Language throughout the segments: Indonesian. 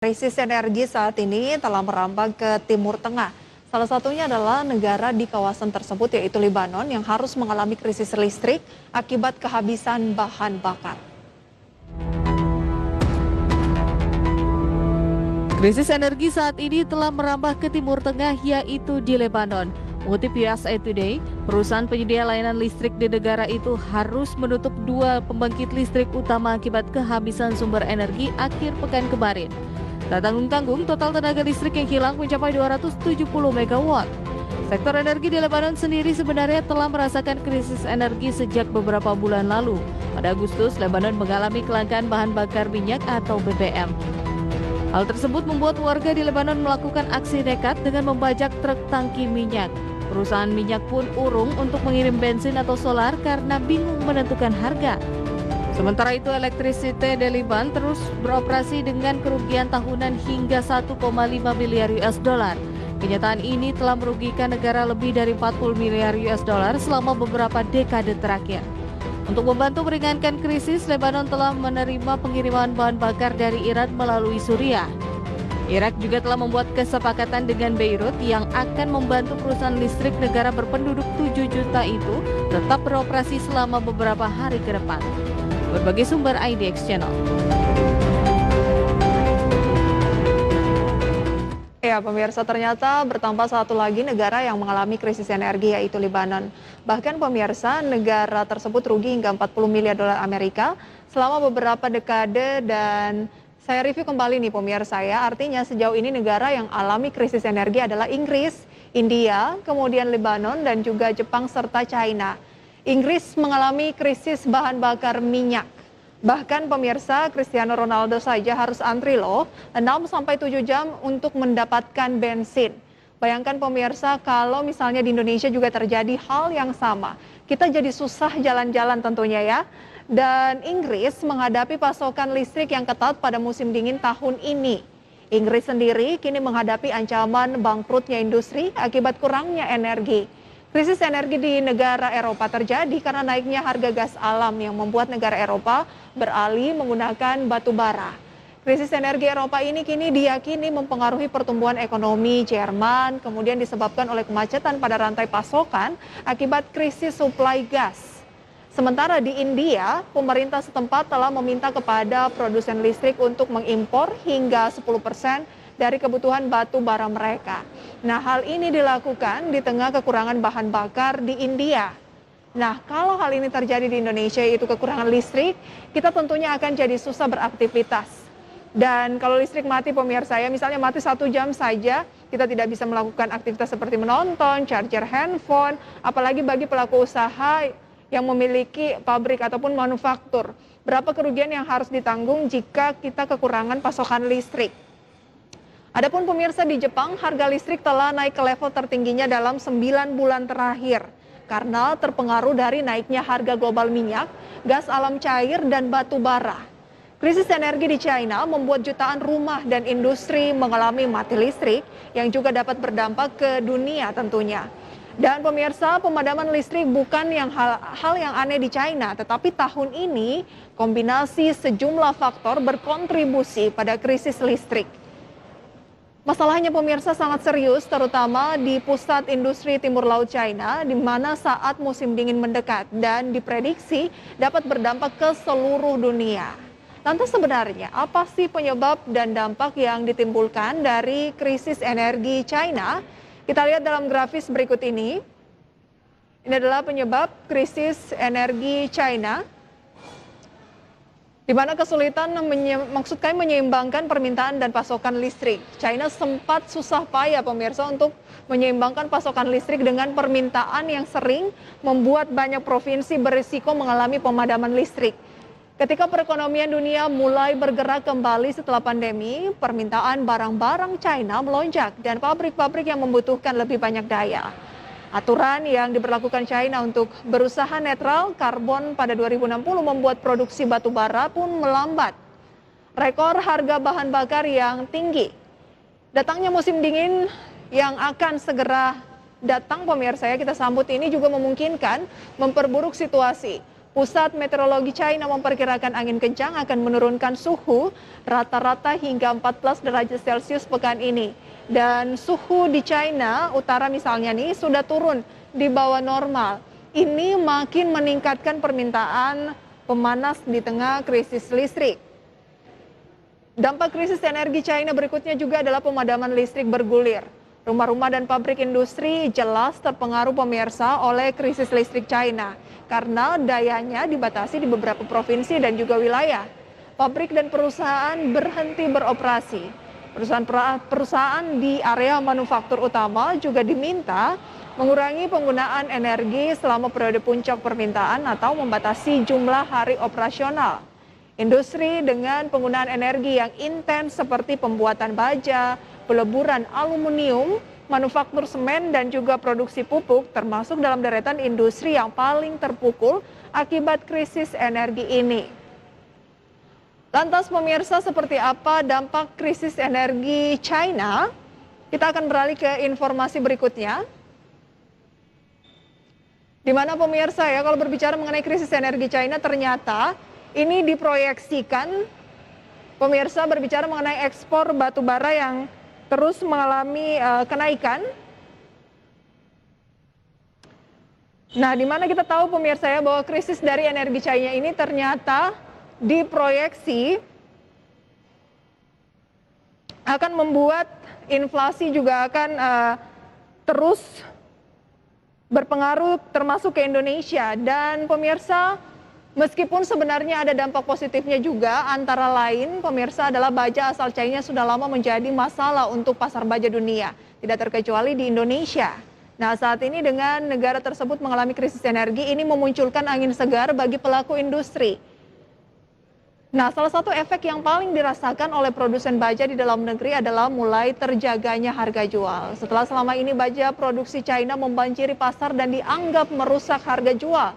Krisis energi saat ini telah merambah ke Timur Tengah. Salah satunya adalah negara di kawasan tersebut yaitu Lebanon yang harus mengalami krisis listrik akibat kehabisan bahan bakar. Krisis energi saat ini telah merambah ke Timur Tengah yaitu di Lebanon. Mengutip USA Today, perusahaan penyedia layanan listrik di negara itu harus menutup dua pembangkit listrik utama akibat kehabisan sumber energi akhir pekan kemarin. Tak tanggung-tanggung, total tenaga listrik yang hilang mencapai 270 megawatt. Sektor energi di Lebanon sendiri sebenarnya telah merasakan krisis energi sejak beberapa bulan lalu. Pada Agustus, Lebanon mengalami kelangkaan bahan bakar minyak atau BBM. Hal tersebut membuat warga di Lebanon melakukan aksi nekat dengan membajak truk tangki minyak. Perusahaan minyak pun urung untuk mengirim bensin atau solar karena bingung menentukan harga. Sementara itu, Electricity Deliban terus beroperasi dengan kerugian tahunan hingga 1,5 miliar US dollar. Kenyataan ini telah merugikan negara lebih dari 40 miliar US dollar selama beberapa dekade terakhir. Untuk membantu meringankan krisis, Lebanon telah menerima pengiriman bahan bakar dari Iran melalui Suriah. Irak juga telah membuat kesepakatan dengan Beirut yang akan membantu perusahaan listrik negara berpenduduk 7 juta itu tetap beroperasi selama beberapa hari ke depan. Berbagai sumber IDX Channel. Ya, pemirsa, ternyata bertambah satu lagi negara yang mengalami krisis energi yaitu Lebanon. Bahkan pemirsa, negara tersebut rugi hingga 40 miliar dolar Amerika selama beberapa dekade dan saya review kembali nih pemirsa ya. Artinya sejauh ini negara yang alami krisis energi adalah Inggris, India, kemudian Lebanon dan juga Jepang serta China. Inggris mengalami krisis bahan bakar minyak. Bahkan pemirsa, Cristiano Ronaldo saja harus antri loh 6-7 jam untuk mendapatkan bensin. Bayangkan pemirsa kalau misalnya di Indonesia juga terjadi hal yang sama. Kita jadi susah jalan-jalan tentunya ya. Dan Inggris menghadapi pasokan listrik yang ketat pada musim dingin tahun ini. Inggris sendiri kini menghadapi ancaman bangkrutnya industri akibat kurangnya energi. Krisis energi di negara Eropa terjadi karena naiknya harga gas alam yang membuat negara Eropa beralih menggunakan batu bara. Krisis energi Eropa ini kini diyakini mempengaruhi pertumbuhan ekonomi Jerman, kemudian disebabkan oleh kemacetan pada rantai pasokan akibat krisis suplai gas. Sementara di India, pemerintah setempat telah meminta kepada produsen listrik untuk mengimpor hingga 10% dari kebutuhan batu bara mereka. Nah, hal ini dilakukan di tengah kekurangan bahan bakar di India. Nah, kalau hal ini terjadi di Indonesia, yaitu kekurangan listrik, kita tentunya akan jadi susah beraktivitas. Dan kalau listrik mati pemirsa ya, misalnya mati 1 jam saja, kita tidak bisa melakukan aktivitas seperti menonton, charger handphone, apalagi bagi pelaku usaha yang memiliki pabrik ataupun manufaktur. Berapa kerugian yang harus ditanggung jika kita kekurangan pasokan listrik? Adapun pemirsa, di Jepang, harga listrik telah naik ke level tertingginya dalam 9 bulan terakhir karena terpengaruh dari naiknya harga global minyak, gas alam cair, dan batu bara. Krisis energi di China membuat jutaan rumah dan industri mengalami mati listrik yang juga dapat berdampak ke dunia tentunya. Dan pemirsa, pemadaman listrik bukan hal yang aneh di China, tetapi tahun ini kombinasi sejumlah faktor berkontribusi pada krisis listrik. Masalahnya pemirsa sangat serius, terutama di pusat industri timur laut China, di mana saat musim dingin mendekat dan diprediksi dapat berdampak ke seluruh dunia. Lantas sebenarnya apa sih penyebab dan dampak yang ditimbulkan dari krisis energi China? Kita lihat dalam grafis berikut ini. Ini adalah penyebab krisis energi China, di mana kesulitan menyeimbangkan permintaan dan pasokan listrik. China sempat susah payah pemirsa untuk menyeimbangkan pasokan listrik dengan permintaan yang sering membuat banyak provinsi berisiko mengalami pemadaman listrik. Ketika perekonomian dunia mulai bergerak kembali setelah pandemi, permintaan barang-barang China melonjak dan pabrik-pabrik yang membutuhkan lebih banyak daya. Aturan yang diberlakukan China untuk berusaha netral karbon pada 2060 membuat produksi batu bara pun melambat. Rekor harga bahan bakar yang tinggi. Datangnya musim dingin yang akan segera datang pemirsa ya, kita sambut ini juga memungkinkan memperburuk situasi. Pusat Meteorologi China memperkirakan angin kencang akan menurunkan suhu rata-rata hingga 14 derajat Celcius pekan ini. Dan suhu di China Utara misalnya nih sudah turun di bawah normal. Ini makin meningkatkan permintaan pemanas di tengah krisis listrik. Dampak krisis energi China berikutnya juga adalah pemadaman listrik bergulir. Rumah-rumah dan pabrik industri jelas terpengaruh pemirsa oleh krisis listrik China karena dayanya dibatasi di beberapa provinsi dan juga wilayah. Pabrik dan perusahaan berhenti beroperasi. Perusahaan di area manufaktur utama juga diminta mengurangi penggunaan energi selama periode puncak permintaan atau membatasi jumlah hari operasional. Industri dengan penggunaan energi yang intens seperti pembuatan baja, peleburan aluminium, manufaktur semen dan juga produksi pupuk termasuk dalam deretan industri yang paling terpukul akibat krisis energi ini. Lantas pemirsa, seperti apa dampak krisis energi China? Kita akan beralih ke informasi berikutnya. Di mana pemirsa ya, kalau berbicara mengenai krisis energi China ternyata ini diproyeksikan pemirsa berbicara mengenai ekspor batu bara yang terus mengalami kenaikan. Nah, di mana kita tahu pemirsa ya bahwa krisis dari energi China ini ternyata diproyeksi akan membuat inflasi juga akan terus berpengaruh termasuk ke Indonesia. Dan pemirsa, meskipun sebenarnya ada dampak positifnya juga, antara lain pemirsa adalah baja asal China sudah lama menjadi masalah untuk pasar baja dunia, tidak terkecuali di Indonesia. Nah, saat ini dengan negara tersebut mengalami krisis energi, ini memunculkan angin segar bagi pelaku industri. Nah, salah satu efek yang paling dirasakan oleh produsen baja di dalam negeri adalah mulai terjaganya harga jual. Setelah selama ini baja produksi China membanjiri pasar dan dianggap merusak harga jual.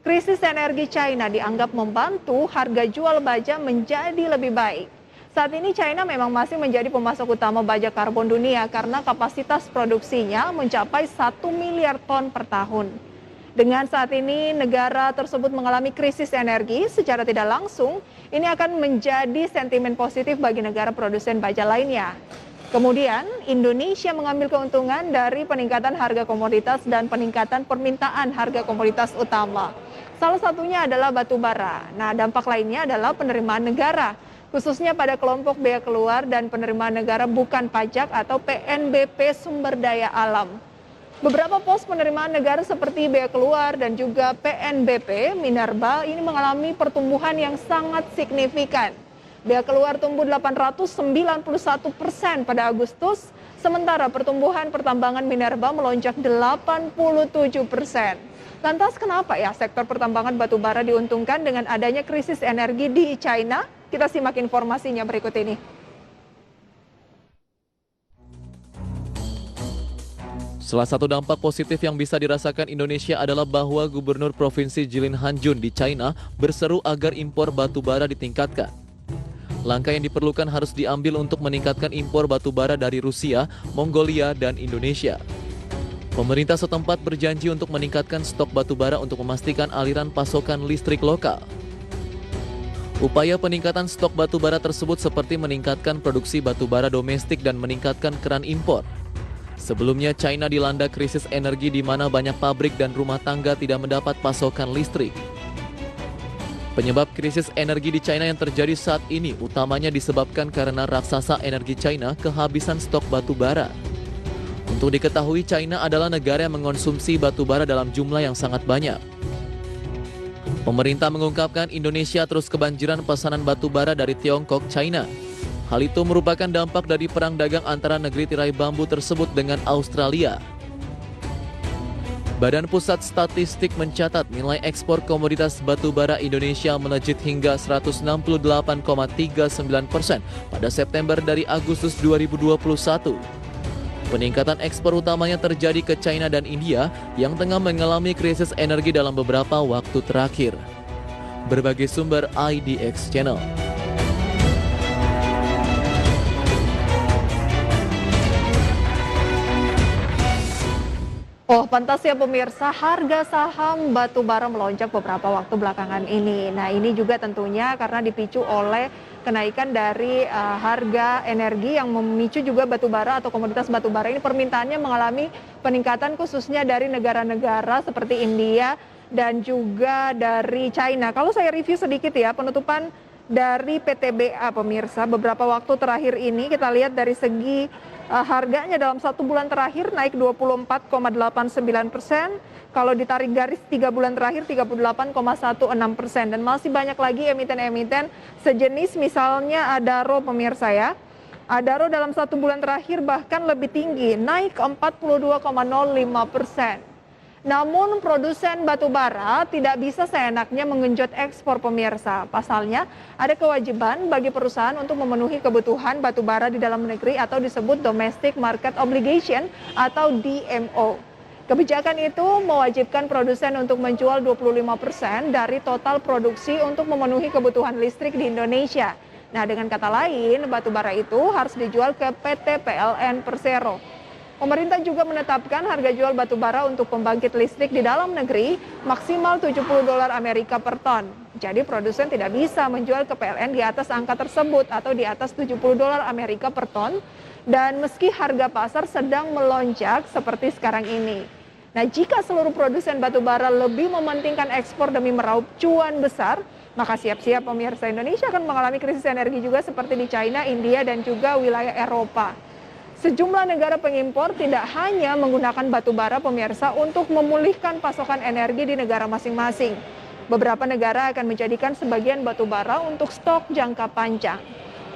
Krisis energi China dianggap membantu harga jual baja menjadi lebih baik. Saat ini China memang masih menjadi pemasok utama baja karbon dunia karena kapasitas produksinya mencapai 1 miliar ton per tahun. Dengan saat ini negara tersebut mengalami krisis energi secara tidak langsung, ini akan menjadi sentimen positif bagi negara produsen baja lainnya. Kemudian Indonesia mengambil keuntungan dari peningkatan harga komoditas dan peningkatan permintaan harga komoditas utama. Salah satunya adalah batu bara. Nah, dampak lainnya adalah penerimaan negara, khususnya pada kelompok bea keluar dan penerimaan negara bukan pajak atau PNBP sumber daya alam. Beberapa pos penerimaan negara seperti bea keluar dan juga PNBP Minerba ini mengalami pertumbuhan yang sangat signifikan. Bea keluar tumbuh 891% pada Agustus, sementara pertumbuhan pertambangan minerba melonjak 87%. Lantas kenapa ya sektor pertambangan batu bara diuntungkan dengan adanya krisis energi di China? Kita simak informasinya berikut ini. Salah satu dampak positif yang bisa dirasakan Indonesia adalah bahwa Gubernur Provinsi Jilin Hanjun di China berseru agar impor batu bara ditingkatkan. Langkah yang diperlukan harus diambil untuk meningkatkan impor batu bara dari Rusia, Mongolia, dan Indonesia. Pemerintah setempat berjanji untuk meningkatkan stok batu bara untuk memastikan aliran pasokan listrik lokal. Upaya peningkatan stok batu bara tersebut seperti meningkatkan produksi batu bara domestik dan meningkatkan keran impor. Sebelumnya China dilanda krisis energi di mana banyak pabrik dan rumah tangga tidak mendapat pasokan listrik. Penyebab krisis energi di China yang terjadi saat ini utamanya disebabkan karena raksasa energi China kehabisan stok batu bara. Untuk diketahui, China adalah negara yang mengonsumsi batu bara dalam jumlah yang sangat banyak. Pemerintah mengungkapkan Indonesia terus kebanjiran pesanan batu bara dari Tiongkok, China. Hal itu merupakan dampak dari perang dagang antara negeri tirai bambu tersebut dengan Australia. Badan Pusat Statistik mencatat nilai ekspor komoditas batu bara Indonesia melejit hingga 168,39% pada September dari Agustus 2021. Peningkatan ekspor utamanya terjadi ke China dan India yang tengah mengalami krisis energi dalam beberapa waktu terakhir. Berbagai sumber IDX Channel. Oh, pantas ya pemirsa, harga saham batu bara melonjak beberapa waktu belakangan ini. Nah, ini juga tentunya karena dipicu oleh kenaikan dari harga energi yang memicu juga batu bara atau komoditas batu bara ini permintaannya mengalami peningkatan khususnya dari negara-negara seperti India dan juga dari China. Kalau saya review sedikit ya, penutupan dari PTBA pemirsa beberapa waktu terakhir ini kita lihat dari segi harganya dalam 1 bulan terakhir naik 24,89%, kalau ditarik garis 3 bulan terakhir 38,16%, dan masih banyak lagi emiten-emiten sejenis misalnya Adaro pemirsa ya. Adaro dalam 1 bulan terakhir bahkan lebih tinggi, naik 42,05%. Namun produsen batu bara tidak bisa seenaknya mengenjot ekspor pemirsa. Pasalnya ada kewajiban bagi perusahaan untuk memenuhi kebutuhan batu bara di dalam negeri atau disebut Domestic Market Obligation atau DMO. Kebijakan itu mewajibkan produsen untuk menjual 25% dari total produksi untuk memenuhi kebutuhan listrik di Indonesia. Nah, dengan kata lain, batu bara itu harus dijual ke PT PLN Persero. Pemerintah juga menetapkan harga jual batu bara untuk pembangkit listrik di dalam negeri maksimal $70 Amerika per ton. Jadi produsen tidak bisa menjual ke PLN di atas angka tersebut atau di atas $70 Amerika per ton. Dan meski harga pasar sedang melonjak seperti sekarang ini. Nah, jika seluruh produsen batu bara lebih mementingkan ekspor demi meraup cuan besar, maka siap-siap pemirsa, Indonesia akan mengalami krisis energi juga seperti di China, India, dan juga wilayah Eropa. Sejumlah negara pengimpor tidak hanya menggunakan batu bara pemirsa untuk memulihkan pasokan energi di negara masing-masing. Beberapa negara akan menjadikan sebagian batu bara untuk stok jangka panjang.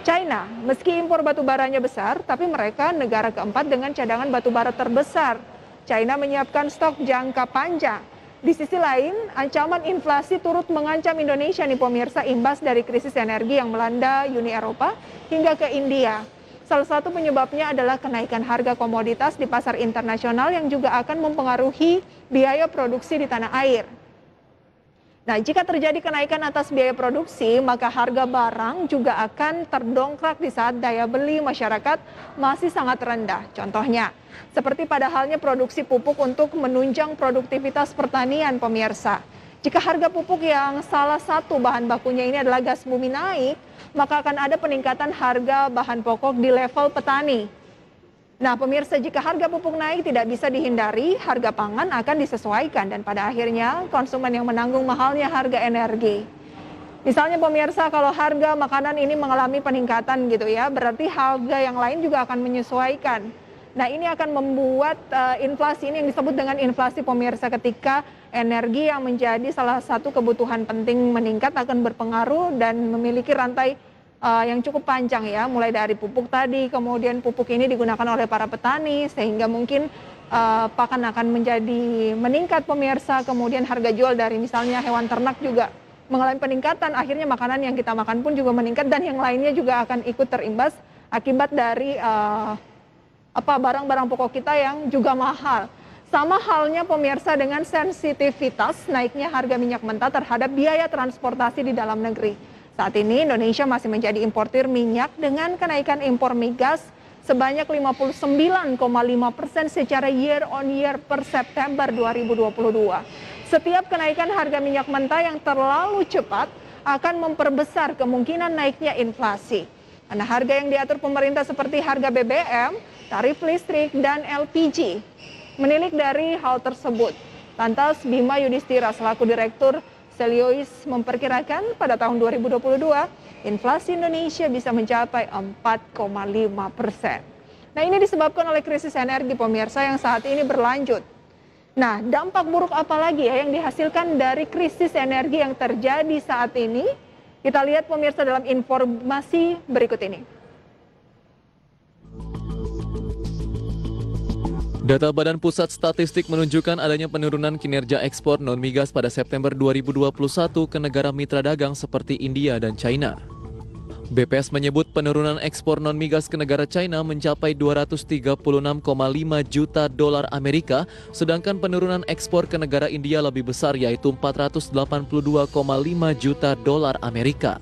China, meski impor batu baranya besar, tapi mereka negara keempat dengan cadangan batu bara terbesar. China menyiapkan stok jangka panjang. Di sisi lain, ancaman inflasi turut mengancam Indonesia nih pemirsa imbas dari krisis energi yang melanda Uni Eropa hingga ke India. Salah satu penyebabnya adalah kenaikan harga komoditas di pasar internasional yang juga akan mempengaruhi biaya produksi di tanah air. Nah, jika terjadi kenaikan atas biaya produksi, maka harga barang juga akan terdongkrak di saat daya beli masyarakat masih sangat rendah. Contohnya, seperti pada halnya produksi pupuk untuk menunjang produktivitas pertanian pemirsa. Jika harga pupuk yang salah satu bahan bakunya ini adalah gas bumi naik, maka akan ada peningkatan harga bahan pokok di level petani. Nah pemirsa, jika harga pupuk naik tidak bisa dihindari, harga pangan akan disesuaikan dan pada akhirnya konsumen yang menanggung mahalnya harga energi. Misalnya pemirsa, kalau harga makanan ini mengalami peningkatan gitu ya, berarti harga yang lain juga akan menyesuaikan. Nah ini akan membuat inflasi ini yang disebut dengan inflasi pemirsa, ketika energi yang menjadi salah satu kebutuhan penting meningkat akan berpengaruh dan memiliki rantai yang cukup panjang ya, mulai dari pupuk tadi, kemudian pupuk ini digunakan oleh para petani sehingga mungkin pakan akan menjadi meningkat pemirsa, kemudian harga jual dari misalnya hewan ternak juga mengalami peningkatan, akhirnya makanan yang kita makan pun juga meningkat dan yang lainnya juga akan ikut terimbas akibat dari barang-barang pokok kita yang juga mahal. Sama halnya pemirsa dengan sensitivitas naiknya harga minyak mentah terhadap biaya transportasi di dalam negeri. Saat ini Indonesia masih menjadi importir minyak dengan kenaikan impor migas sebanyak 59,5% secara year on year per September 2022. Setiap kenaikan harga minyak mentah yang terlalu cepat akan memperbesar kemungkinan naiknya inflasi. Karena harga yang diatur pemerintah seperti harga BBM, tarif listrik, dan LPG. Menilik dari hal tersebut, lantas Bima Yudhistira selaku Direktur Seliois memperkirakan pada tahun 2022 inflasi Indonesia bisa mencapai 4,5%. Nah ini disebabkan oleh krisis energi pemirsa yang saat ini berlanjut. Nah dampak buruk apa lagi ya yang dihasilkan dari krisis energi yang terjadi saat ini? Kita lihat pemirsa dalam informasi berikut ini. Data Badan Pusat Statistik menunjukkan adanya penurunan kinerja ekspor non-migas pada September 2021 ke negara mitra dagang seperti India dan China. BPS menyebut penurunan ekspor non-migas ke negara China mencapai 236,5 juta dolar Amerika, sedangkan penurunan ekspor ke negara India lebih besar yaitu 482,5 juta dolar Amerika.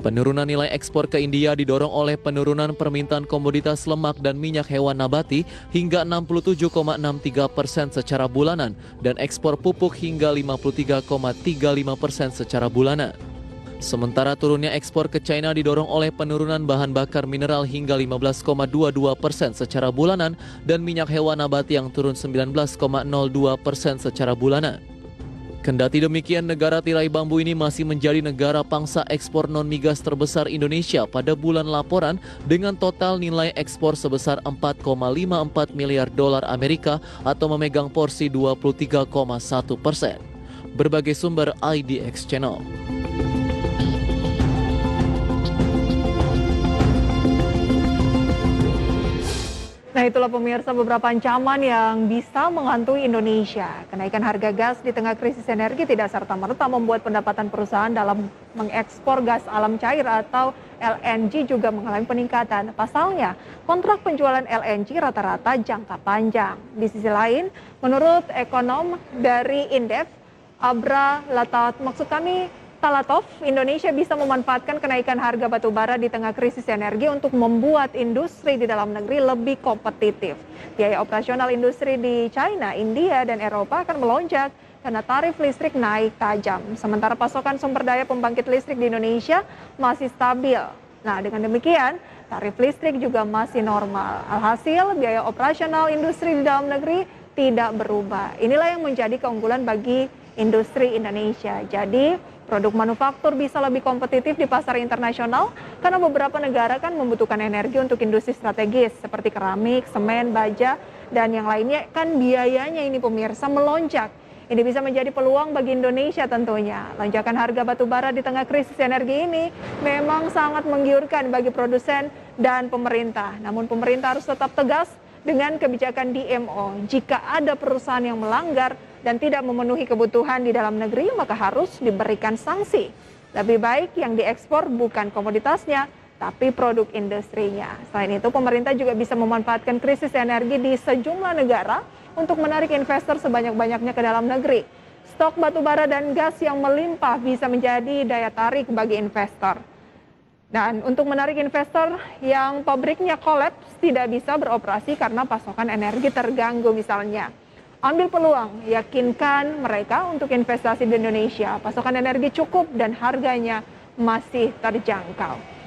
Penurunan nilai ekspor ke India didorong oleh penurunan permintaan komoditas lemak dan minyak hewan nabati hingga 67,63% secara bulanan dan ekspor pupuk hingga 53,35% secara bulanan. Sementara turunnya ekspor ke China didorong oleh penurunan bahan bakar mineral hingga 15,22% secara bulanan dan minyak hewan nabati yang turun 19,02% secara bulanan. Kendati demikian, negara tirai bambu ini masih menjadi negara pangsa ekspor non-migas terbesar Indonesia pada bulan laporan dengan total nilai ekspor sebesar 4,54 miliar dolar Amerika atau memegang porsi 23,1%. Berbagai sumber IDX Channel. Nah, itulah pemirsa beberapa ancaman yang bisa menghantui Indonesia. Kenaikan harga gas di tengah krisis energi tidak serta-merta membuat pendapatan perusahaan dalam mengekspor gas alam cair atau LNG juga mengalami peningkatan. Pasalnya, kontrak penjualan LNG rata-rata jangka panjang. Di sisi lain, menurut ekonom dari Indef, Talatov, Indonesia bisa memanfaatkan kenaikan harga batubara di tengah krisis energi untuk membuat industri di dalam negeri lebih kompetitif. Biaya operasional industri di China, India, dan Eropa akan melonjak karena tarif listrik naik tajam. Sementara pasokan sumber daya pembangkit listrik di Indonesia masih stabil. Nah, dengan demikian, tarif listrik juga masih normal. Alhasil, biaya operasional industri di dalam negeri tidak berubah. Inilah yang menjadi keunggulan bagi industri Indonesia. Jadi, produk manufaktur bisa lebih kompetitif di pasar internasional karena beberapa negara kan membutuhkan energi untuk industri strategis seperti keramik, semen, baja, dan yang lainnya kan biayanya ini pemirsa melonjak. Ini bisa menjadi peluang bagi Indonesia tentunya. Lonjakan harga batubara di tengah krisis energi ini memang sangat menggiurkan bagi produsen dan pemerintah. Namun pemerintah harus tetap tegas dengan kebijakan DMO. Jika ada perusahaan yang melanggar dan tidak memenuhi kebutuhan di dalam negeri, maka harus diberikan sanksi. Lebih baik yang diekspor bukan komoditasnya, tapi produk industrinya. Selain itu, pemerintah juga bisa memanfaatkan krisis energi di sejumlah negara untuk menarik investor sebanyak-banyaknya ke dalam negeri. Stok batubara dan gas yang melimpah bisa menjadi daya tarik bagi investor. Dan untuk menarik investor yang pabriknya kolaps tidak bisa beroperasi karena pasokan energi terganggu misalnya. Ambil peluang, yakinkan mereka untuk investasi di Indonesia. Pasokan energi cukup dan harganya masih terjangkau.